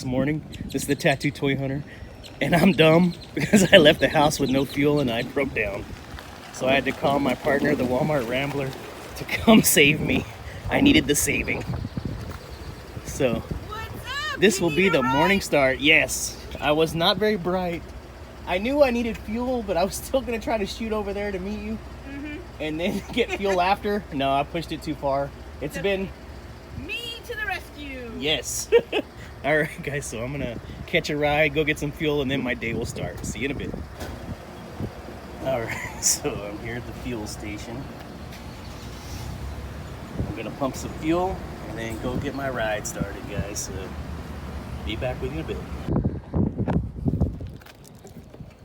this morning. This is the Tattoo Toy Hunter, and I'm dumb because I left the house with no fuel and I broke down. So I had to call my partner, the Walmart Rambler, to come save me. I needed the saving. So this will be the morning start. Yes, I was not very bright. I knew I needed fuel, but I was still gonna try to shoot over there to meet you and then get fuel after. No, I pushed it too far. It's been me to the rescue. yes. All right, guys. So I'm gonna catch a ride, go get some fuel, and then my day will start. See you in a bit. All right. So I'm here at the fuel station. I'm gonna pump some fuel and then go get my ride started, guys. So be back with you in a bit.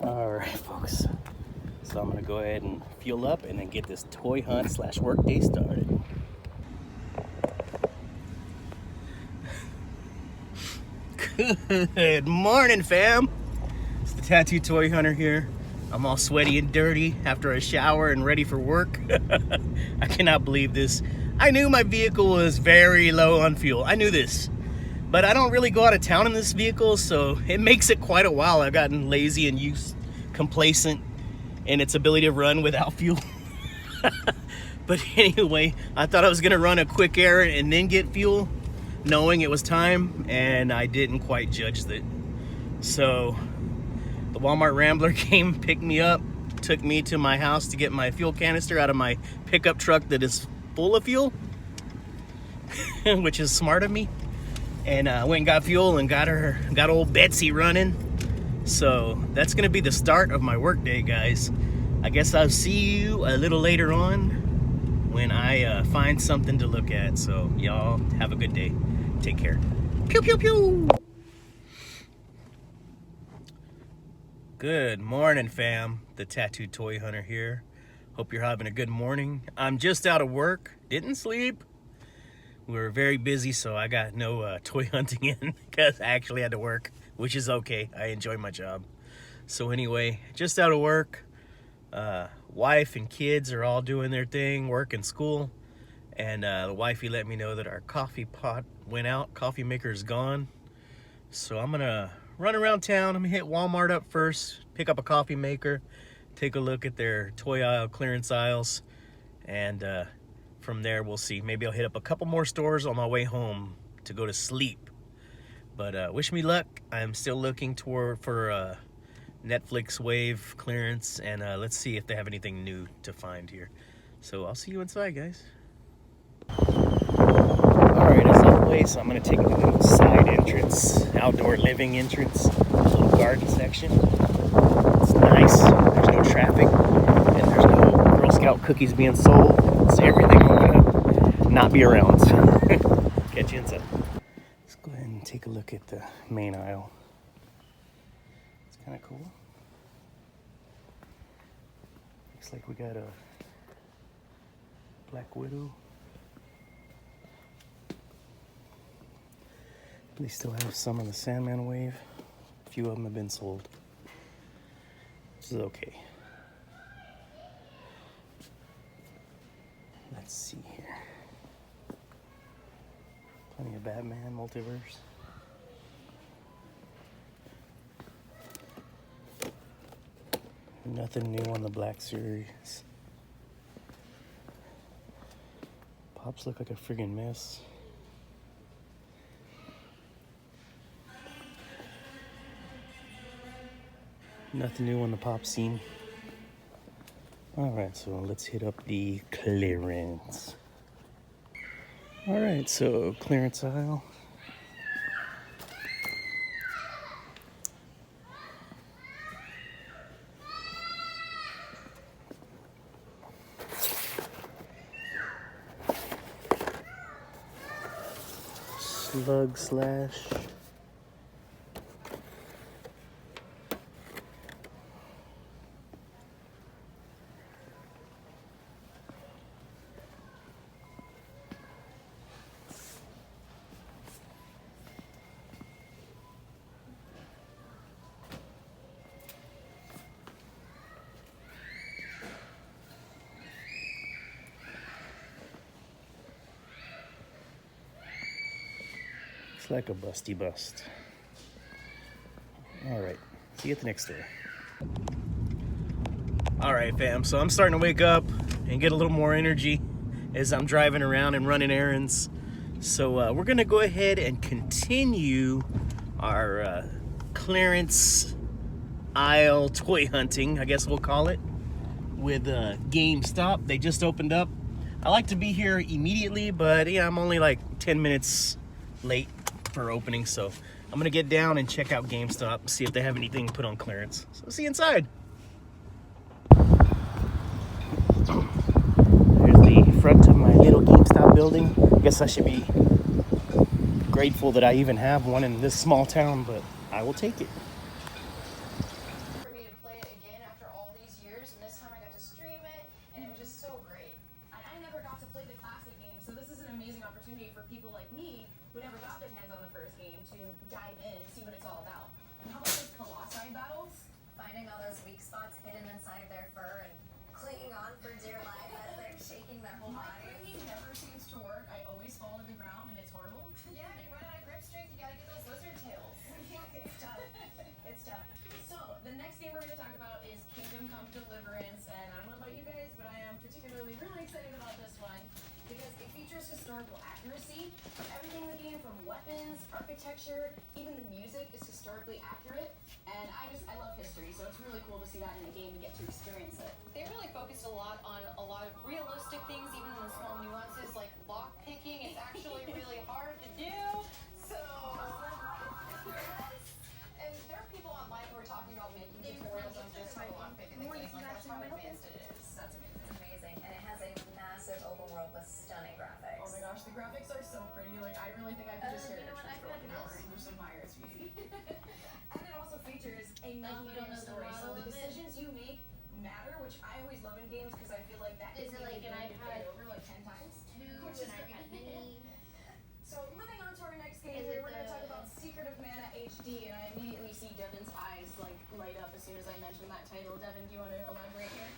All right, folks. So I'm gonna go ahead and fuel up and then get this toy hunt / work day started. Good morning, fam. It's the Tattoo Toy Hunter here. I'm all sweaty and dirty after a shower and ready for work. I cannot believe this. I knew my vehicle was very low on fuel. I knew this. But I don't really go out of town in this vehicle, so it makes it quite a while. I've gotten lazy and complacent in its ability to run without fuel. But anyway, I thought I was gonna run a quick errand and then get fuel, knowing it was time, and I didn't quite judge that. So the Walmart Rambler came, picked me up, took me to my house to get my fuel canister out of my pickup truck that is full of fuel, which is smart of me. And I went and got fuel and got old Betsy running. So that's gonna be the start of my work day, guys. I guess I'll see you a little later on when I find something to look at. So y'all have a good day. Take care. Pew, pew, pew. Good morning, fam. The Tattoo Toy Hunter here. Hope you're having a good morning. I'm just out of work. Didn't sleep. We were very busy, so I got no toy hunting in because I actually had to work, which is okay. I enjoy my job. So anyway, just out of work. Wife and kids are all doing their thing, work and school. And the wifey let me know that our coffee pot went out. Coffee maker is gone. So I'm gonna run around town. I'm gonna hit Walmart up first, pick up a coffee maker, take a look at their toy aisle, clearance aisles, and from there we'll see. Maybe I'll hit up a couple more stores on my way home to go to sleep. But wish me luck. I'm still looking for Netflix Wave clearance, and let's see if they have anything new to find here. So I'll see you inside, guys. All right, as always, I'm gonna take a little side entrance, outdoor living entrance, little garden section. It's nice. There's no traffic, and there's no Girl Scout cookies being sold. It's everything I'm gonna not be around. Catch you inside. Let's go ahead and take a look at the main aisle. It's kind of cool. Looks like we got a Black Widow. They still have some of the Sandman Wave. A few of them have been sold. This is okay. Let's see here. Plenty of Batman Multiverse. Nothing new on the Black Series. Pops look like a friggin' mess. Nothing new on the pop scene. All right, so let's hit up the clearance. All right, so clearance aisle. Slug Slash. Looks like a busty bust. All right, see you at the next store. All right, fam, so I'm starting to wake up and get a little more energy as I'm driving around and running errands. So we're gonna go ahead and continue our clearance aisle toy hunting, I guess we'll call it, with GameStop. They just opened up. I like to be here immediately, but yeah, I'm only like 10 minutes late for opening, so I'm gonna get down and check out GameStop, see if they have anything put on clearance. So see you inside. There's the front of my little GameStop building. I guess I should be grateful that I even have one in this small town, but I will take it. For me to play it again after all these years, and this time I got to stream it, and it was just so great. And I never got to play the classic game, so this is an amazing opportunity for people like me who never got their hands on the first game to dive in and see what it's all about. And how about those Colossi battles? Finding all those weak spots hidden inside their fur and clinging on for dear life as they're shaking their whole My body. clinging never seems to work. I always fall to the ground, and it's horrible. Yeah, you run out of grip strength, you gotta get those lizard tails. It's tough. It's tough. So, the next game we're going to talk about is Kingdom Come Deliverance, and I don't know about you guys, but I am particularly really excited about this one because it features historical accuracy. Everything in the game, from weapons, architecture, even the music, is historically accurate, and I love history, so it's really cool to see that in a game and get to experience it. They really focused a lot on a lot of realistic things, even in the small nuances like lock picking. It's actually really hard to do. So, and there are people online who are talking about making tutorials on just how to lock pick in the game. Like, that's how advanced it is. That's amazing. It's amazing, and it has a massive open world with stunning graphics. Oh my gosh, the graphics are so pretty. Like, I really think I could just hear it for like an hour and just admire its beauty. And it also features a non-linear story, so the decisions you make matter, which I always love in games because I feel like that Is it like an iPad over like 10 times. Which is great. iPad mini? So moving on to our next game Is here, it we're going to the- talk about Secret of Mana HD, and I immediately see Devin's eyes like light up as soon as I mention that title. Devin, do you want to elaborate here?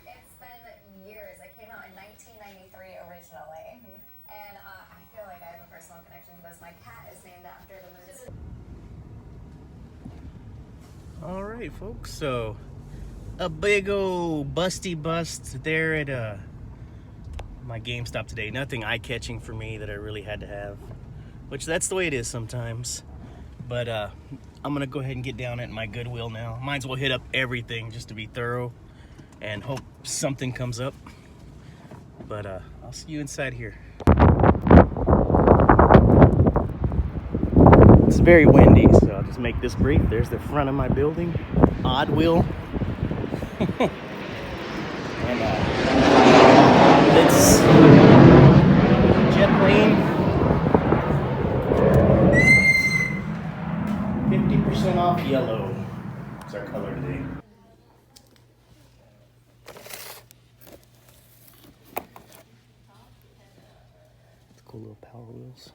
It's been years. It came out in 1993 originally, and I feel like I have a personal connection to this. My cat is named after the movie. All right, folks, so a big old busty bust there at my GameStop today. Nothing eye-catching for me that I really had to have, which that's the way it is sometimes. But I'm gonna go ahead and get down at my Goodwill now. Might as well hit up everything just to be thorough and hope something comes up. But I'll see you inside here. It's very windy, so I'll just make this brief. There's the front of my building, Oddwill. And it's jet plane. 50% off yellow. It's our color today. It's cool little Power Wheels.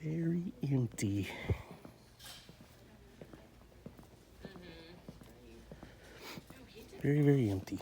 Very empty. Very, very empty.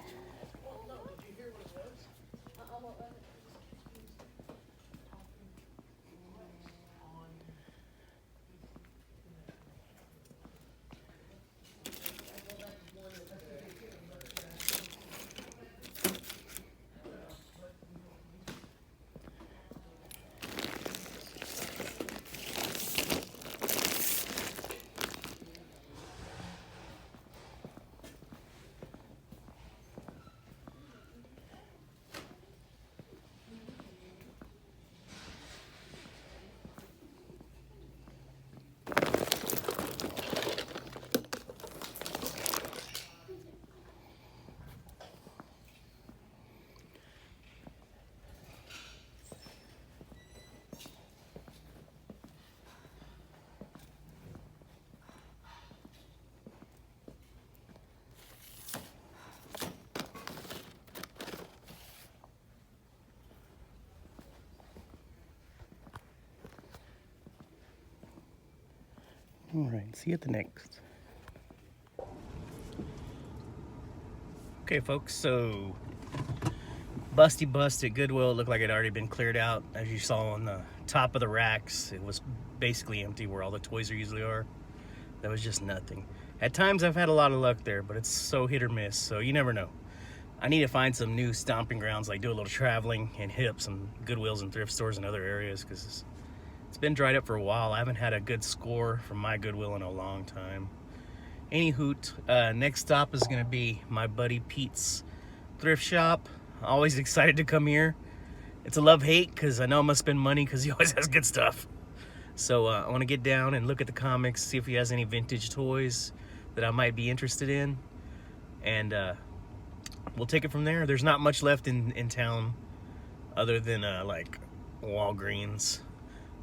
All right, see you at the next. Okay, folks, so busty bust at Goodwill. It looked like it had already been cleared out. As you saw on the top of the racks, it was basically empty where all the toys usually are. There was just nothing. At times I've had a lot of luck there, but it's so hit or miss, so you never know. I need to find some new stomping grounds, like do a little traveling and hit up some Goodwills and thrift stores in other areas, because it's been dried up for a while. I haven't had a good score from my Goodwill in a long time. Any hoot, next stop is going to be my buddy Pete's thrift shop. Always excited to come here. It's a love-hate because I know I'm going to spend money because he always has good stuff. So I want to get down and look at the comics, see if he has any vintage toys that I might be interested in. And we'll take it from there. There's not much left in town other than like Walgreens.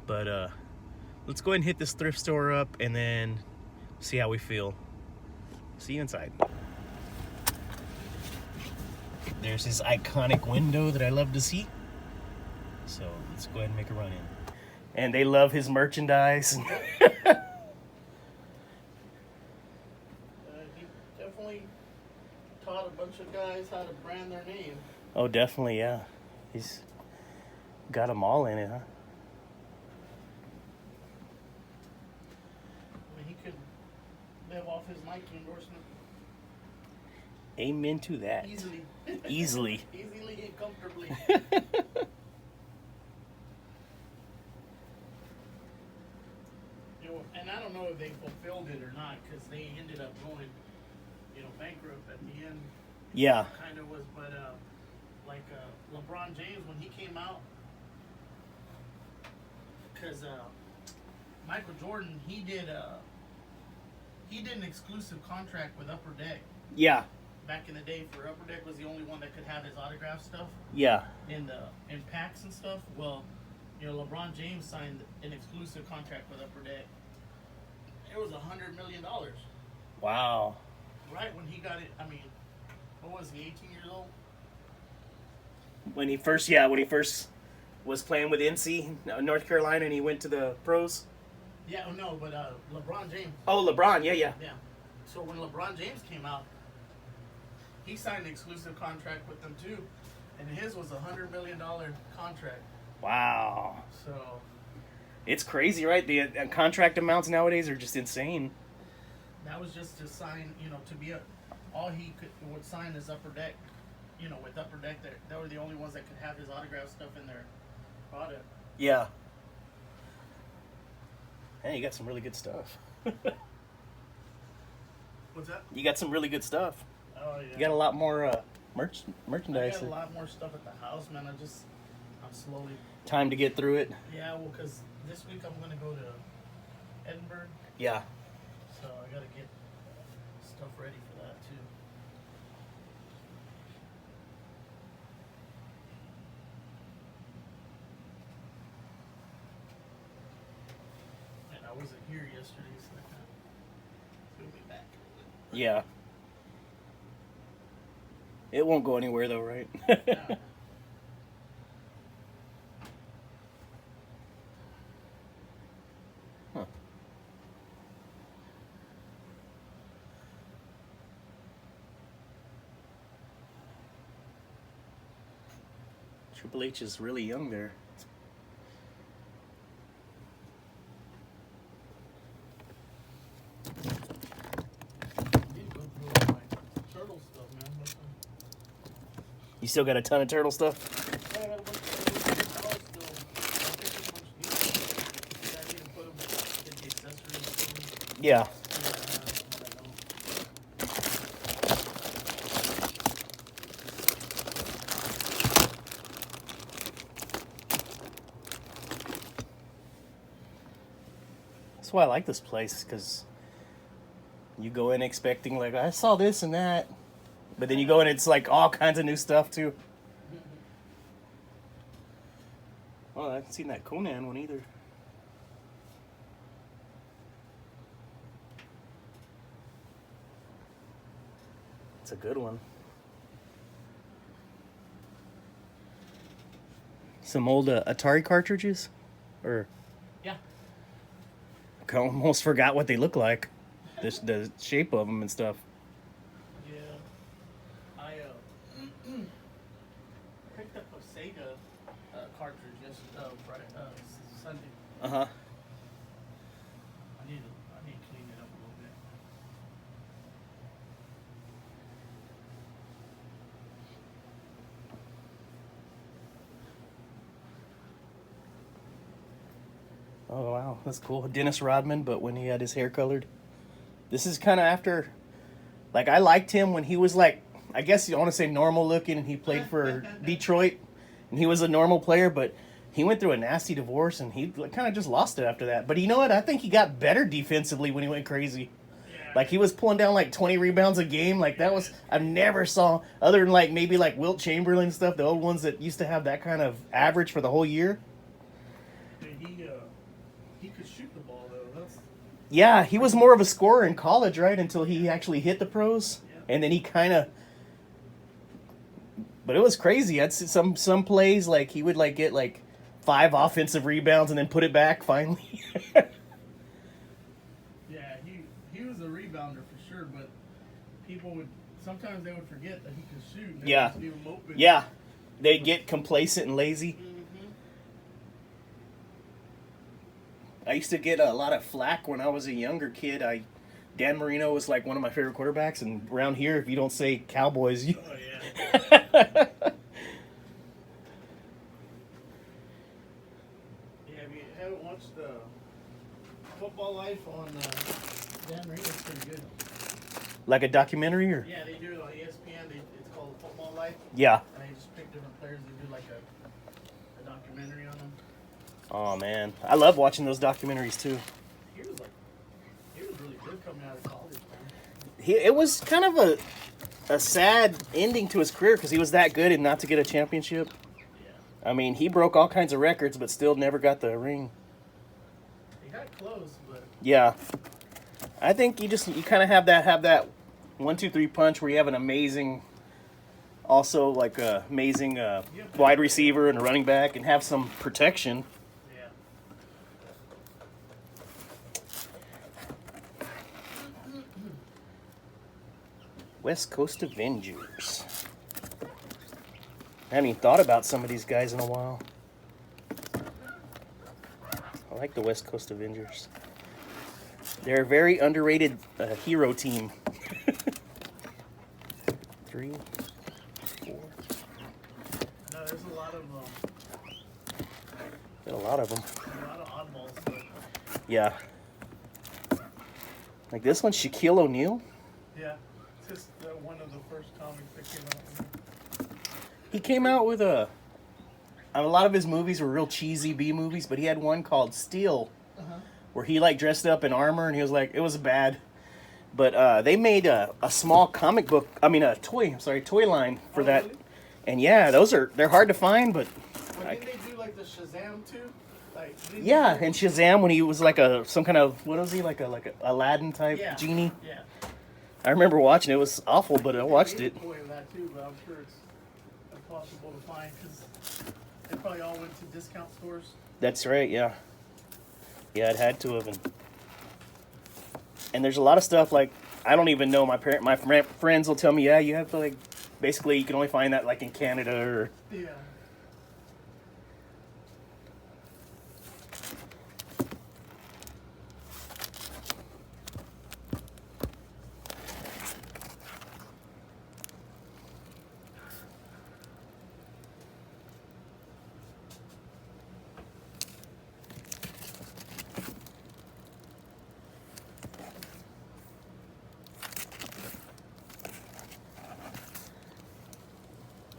But let's go ahead and hit this thrift store up and then see how we feel. See you inside. There's this iconic window that I love to see. So let's go ahead and make a run in. And they love his merchandise. He definitely taught a bunch of guys how to brand their name. Oh, definitely, yeah. He's got them all in it, huh? I mean, he could live off his Nike endorsement Amen to that. easily. Easily. Easily and comfortably. You know, and I don't know if they fulfilled it or not, because they ended up going, bankrupt at the end. Yeah. Kind of was, but like LeBron James when he came out, because Michael Jordan he did an exclusive contract with Upper Deck Yeah. back in the day. For Upper Deck was the only one that could have his autograph stuff Yeah. in packs and stuff. Well, LeBron James signed an exclusive contract with Upper Deck. It was $100 million. Wow. Right when he got it, I mean, what was he, 18 years old? When he first was playing with NC, North Carolina, and he went to the pros. Yeah, no, but LeBron James. Oh, LeBron, yeah. Yeah. So when LeBron James came out, he signed an exclusive contract with them too, and his was $100 million contract. Wow. So It's crazy, right? The contract amounts nowadays are just insane. that was just to sign, to be all he would sign is Upper Deck. With Upper Deck, they were the only ones that could have his autograph stuff in their product. Yeah. Hey, you got some really good stuff. What's that? You got some really good stuff. Oh yeah. You got a lot more I merchandise. got a lot more stuff at the house, man. I'm slowly. Time to get through it. Yeah, well, because this week I'm gonna go to Edinburgh, Yeah. so I gotta get stuff ready for that too. And I wasn't here yesterday, so that kind of threw me back a little bit. Yeah. It won't go anywhere though, right? Yeah. Huh. Triple H is really young there. Need to go through all my turtle stuff, man. You still got a ton of turtle stuff? Yeah, I got a bunch of turtles still. I think there's a bunch of new ones. Yeah, I need to put them, get the accessories. Yeah. That's why I like this place, because you go in expecting, like, I saw this and that. But then you go in, it's like all kinds of new stuff, too. Well, I haven't seen that Conan one either. It's a good one. Some old Atari cartridges? Or Yeah. I almost forgot what they look like. The shape of them and stuff. Yeah. I picked cartridge Friday, Sunday. Uh-huh. I need to clean it up a little bit. Oh, wow. That's cool. Dennis Rodman, but when he had his hair colored. This is kind of after... Like, I liked him when he was, like... I guess you want to say normal looking, and he played for Detroit. And he was a normal player, but he went through a nasty divorce, and he kind of just lost it after that. But you know what? I think he got better defensively when he went crazy. Yeah. Like, he was pulling down, like, 20 rebounds a game. Like, that was... I never saw... Other than, like, maybe, like, Wilt Chamberlain and stuff, the old ones that used to have that kind of average for the whole year. He could shoot the ball though. Yeah, he was more of a scorer in college, right? Until he actually hit the pros. Yeah. And then he kind of... But it was crazy. I'd see some plays, like, he would, like, get, like, 5 offensive rebounds and then put it back finally. Yeah, he was a rebounder for sure, but sometimes they would forget that he could shoot. And they Yeah. just leave him open. Yeah. They'd get complacent and lazy. I used to get a lot of flack when I was a younger kid. Dan Marino was, like, one of my favorite quarterbacks, and around here, if you don't say Cowboys, you... Oh, yeah. Yeah, if you haven't watched Football Life on Dan Marino, it's pretty good. Like a documentary, or... Yeah, they do it on ESPN. It's called Football Life. Yeah. And they just pick different players and do like a documentary on them. Oh, man. I love watching those documentaries, too. He was really good coming out of college, man. It was kind of a sad ending to his career because he was that good and not to get a championship. Yeah. I mean, he broke all kinds of records, but still never got the ring. He got close, but Yeah. I think you kind of have that 1-2-3 punch where you have an amazing, also like a amazing wide receiver and a running back and have some protection. yeah. West Coast Avengers. I haven't even thought about some of these guys in a while. I like the West Coast Avengers. They're a very underrated hero team. 3, 4. No, there's a lot of Got a lot of them. oddballs. But Yeah. Like this one, Shaquille O'Neal. yeah, it's just one of the first comics that came out. He came out with a lot of his movies were real cheesy B movies, but he had one called Steel, where he like dressed up in armor and he was like, it was bad. But they made a small comic book, a toy line for that. Really? And yeah, they're hard to find, but But didn't they do like the Shazam too? Like didn't yeah, they do- and Shazam when he was like some kind of, what was he, like a Aladdin type Yeah. genie. Yeah. I remember watching it. It was awful, but I watched They it. made a toy of that too, but I'm sure it's impossible to find because they probably all went to discount stores. That's right, yeah. Yeah, it had to have. And there's a lot of stuff like, I don't even know, my friends will tell me, yeah, you have to like, basically you can only find that like in Canada or... Yeah.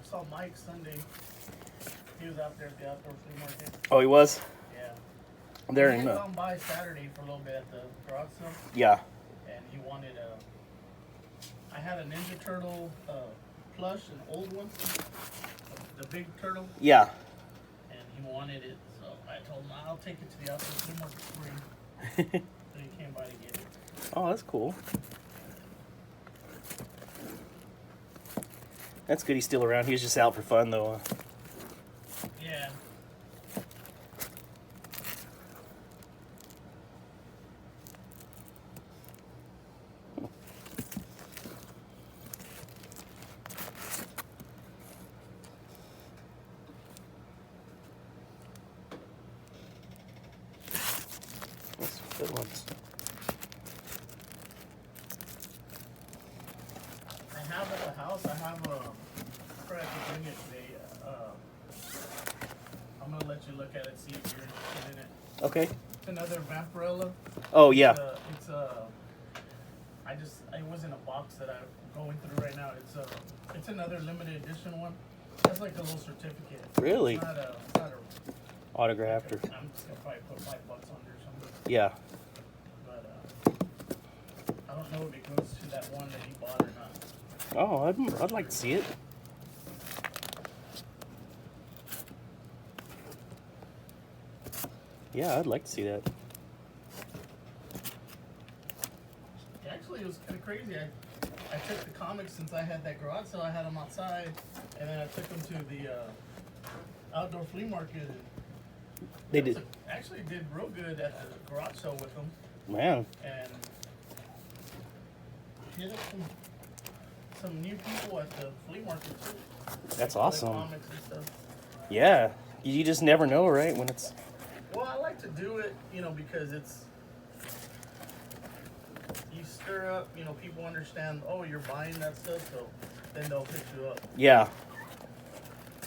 I saw Mike Sunday. He was out there at the outdoor flea market. Oh, he was? Yeah. There He in had the... gone by Saturday for a little bit at the garage sale, Yeah. and he wanted I had a Ninja Turtle plush, an old one, the big turtle, Yeah. and he wanted it. So I told him I'll take it to the outdoor flea market for you. So he came by to get it. Oh, that's cool. That's good he's still around. He was just out for fun, though. Yeah. Good ones. I have at the house. I have a. I forgot to bring it today. I'm gonna let you look at it, see if you're interested in it. Okay. It's another Vampirella. Oh, yeah. It was in a box that I'm going through right now. It's another limited edition one. It's like a little certificate. Really? It's not a Autographed or... I'm just gonna probably put $5 on there or something. Yeah. But I don't know if it goes to that one that he bought or not. Oh, I'd like to see it. Yeah, I'd like to see that. Actually, it was kind of crazy. I took the comics since I had that garage sale. I had them outside, and then I took them to the outdoor flea market. And They did. Actually did real good at the garage sale with them, Man. and hit up some new people at the flea market too. That's Like awesome. comics and stuff. Yeah. You just never know, right? When it's... Well, I like to do it, because you stir up, people understand, oh, you're buying that stuff, so then they'll pick you up. Yeah.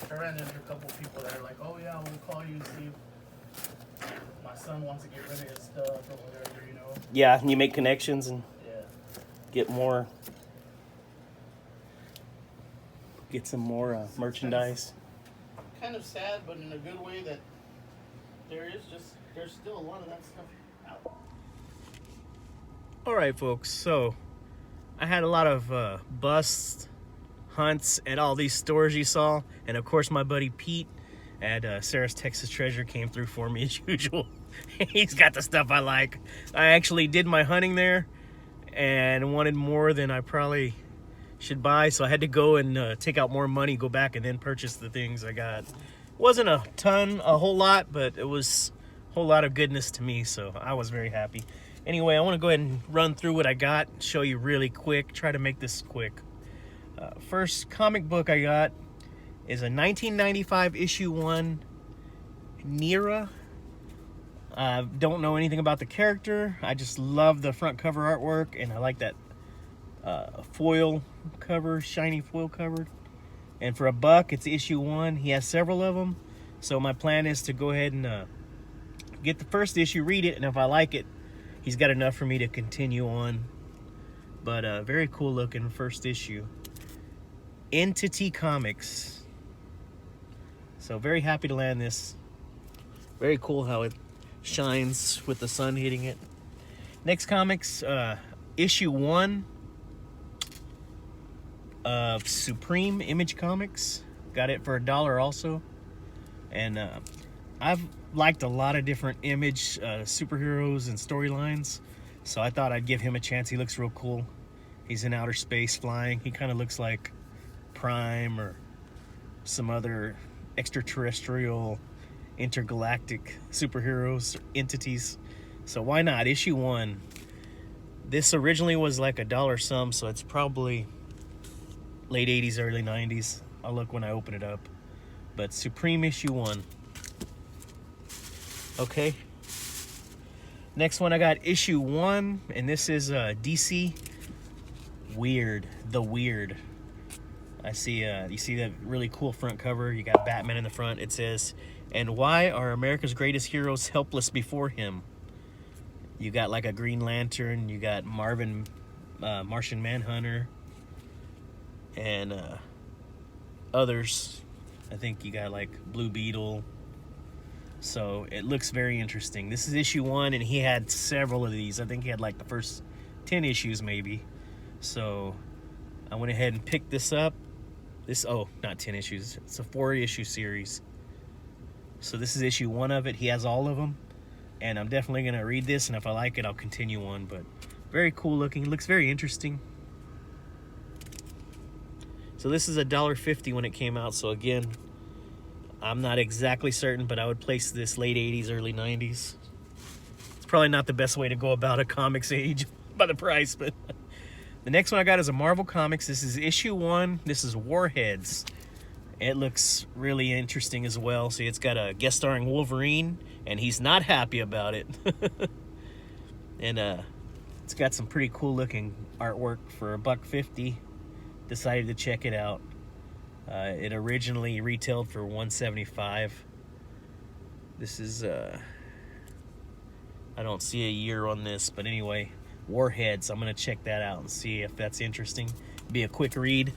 I ran into a couple people that are like, oh yeah, we'll call you and see if my son wants to get rid of his stuff or whatever, Yeah, and you make connections and Yeah. get some more merchandise. Kind of sad, but in a good way that there's still a lot of that stuff out. All right, folks. So I had a lot of busts, hunts at all these stores you saw, and of course my buddy Pete at Sarah's Texas Treasure came through for me as usual. He's got the stuff I like. I actually did my hunting there and wanted more than I probably should buy, so I had to go and take out more money, go back, and then purchase the things I got. Wasn't a whole lot, but it was a whole lot of goodness to me, so I was very happy. Anyway, I want to go ahead and run through what I got, show you really quick, try to make this quick. First comic book I got is a 1995 issue 1 Nera. I don't know anything about the character. I just love the front cover artwork, and I like that foil cover, shiny foil cover. And for $1, it's issue 1. He has several of them, so my plan is to go ahead and get the first issue, read it, and if I like it, he's got enough for me to continue on. But very cool looking first issue. Entity Comics. So very happy to land this. Very cool how it shines with the sun hitting it. Next comics, issue 1 of Supreme Image Comics. Got it for $1 also. And I've liked a lot of different Image superheroes and storylines, so I thought I'd give him a chance. He looks real cool. He's in outer space flying. He kind of looks like Prime or some other extraterrestrial intergalactic superheroes or entities. So why not? Issue 1. This originally was like $1 some, so it's probably late 80s, early 90s. I'll look when I open it up. But Supreme issue 1. Okay. Next one I got issue 1, and this is DC Weird. The Weird. I see you see that really cool front cover. You got Batman in the front. It says, "And why are America's greatest heroes helpless before him?" You got like a Green Lantern, you got Martian Manhunter, and others. I think you got like Blue Beetle. So it looks very interesting. This is issue 1, and he had several of these. I think he had like the first 10 issues maybe. So I went ahead and picked this up. Not 10 issues. It's a 4-issue series. So this is issue 1 of it. He has all of them. And I'm definitely going to read this, and if I like it, I'll continue on. But very cool looking. It looks very interesting. So this is $1.50 when it came out. So again, I'm not exactly certain, but I would place this late 80s, early 90s. It's probably not the best way to go about a comics age by the price, but the next one I got is a Marvel Comics. This is issue 1. This is Warheads. It looks really interesting as well. See, it's got a guest starring Wolverine, and he's not happy about it. And it's got some pretty cool looking artwork for $1.50. Decided to check it out. It originally retailed for $175. This is I don't see a year on this, but anyway, Warheads. I'm gonna check that out and see if that's interesting. Be a quick read.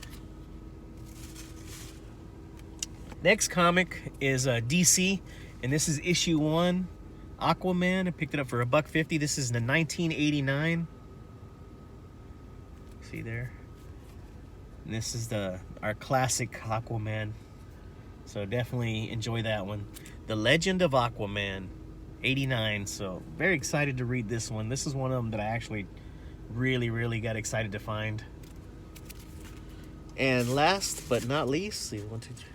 Next comic is DC, and this is issue 1, Aquaman. I picked it up for $1.50. This is the 1989. See there? And this is our classic Aquaman. So definitely enjoy that one. The Legend of Aquaman, 89. So very excited to read this one. This is one of them that I actually really got excited to find. And last but not least, see, 1, 2, 3.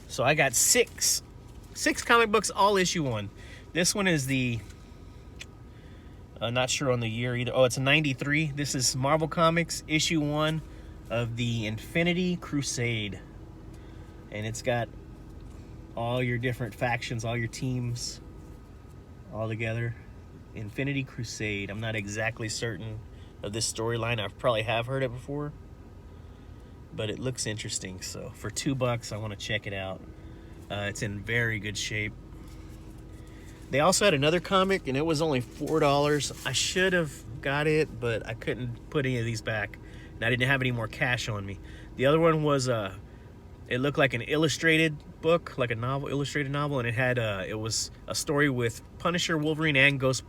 So I got six comic books, all issue 1. This one is the, not sure on the year either. Oh, it's a 93. This is Marvel Comics issue 1 of the Infinity Crusade. And it's got all your different factions, all your teams all together. Infinity Crusade. I'm not exactly certain of this storyline. I probably have heard it before, but it looks interesting. So for $2, I want to check it out. It's in very good shape. They also had another comic, and it was only $4. I should have got it, but I couldn't put any of these back, and I didn't have any more cash on me. The other one was it looked like an illustrated book, like a novel, illustrated novel, and it had it was a story with Punisher, Wolverine, and Ghost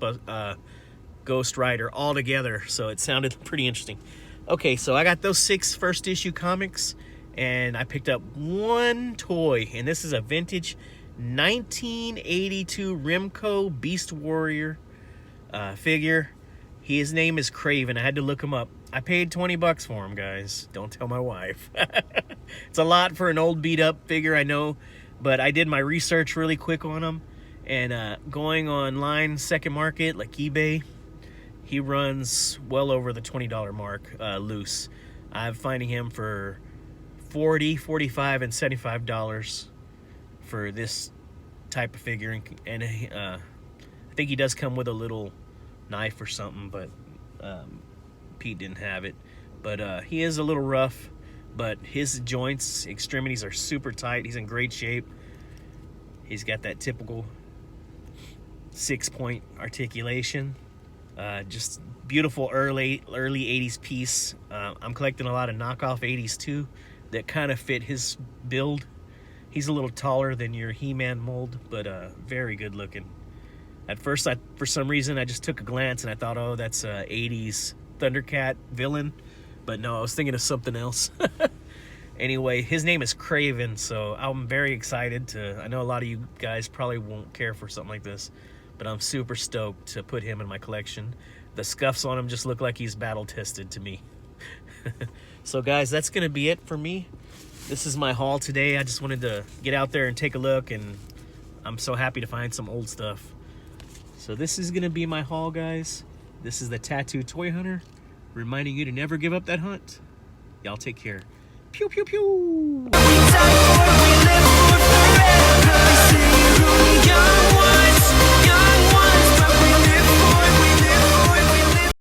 Rider all together. So it sounded pretty interesting. Okay, so I got those 6 first issue comics, and I picked up one toy, and this is a vintage 1982 Remco Beast Warrior figure. His name is Kraven. I had to look him up. I paid $20 for him, guys. Don't tell my wife. It's a lot for an old beat up figure, I know, but I did my research really quick on him, and going online, second market, like eBay, he runs well over the $20 mark loose. I'm finding him for $40, $45, and $75 for this type of figure, and I think he does come with a little knife or something, but Pete didn't have it. But he is a little rough, but his joints, extremities are super tight. He's in great shape. He's got that typical 6-point articulation. Just beautiful early 80s piece. I'm collecting a lot of knockoff 80s too that kind of fit his build. He's a little taller than your He-Man mold, but very good looking. At first, for some reason, I just took a glance and I thought, oh, that's a 80s Thundercat villain. But no, I was thinking of something else. Anyway, his name is Kraven, so I'm very excited to... I know a lot of you guys probably won't care for something like this, but I'm super stoked to put him in my collection. The scuffs on him just look like he's battle-tested to me. So, guys, that's going to be it for me. This is my haul today. I just wanted to get out there and take a look, and I'm so happy to find some old stuff. So this is going to be my haul, guys. This is the Tattoo Toy Hunter, reminding you to never give up that hunt. Y'all take care. Pew, pew, pew.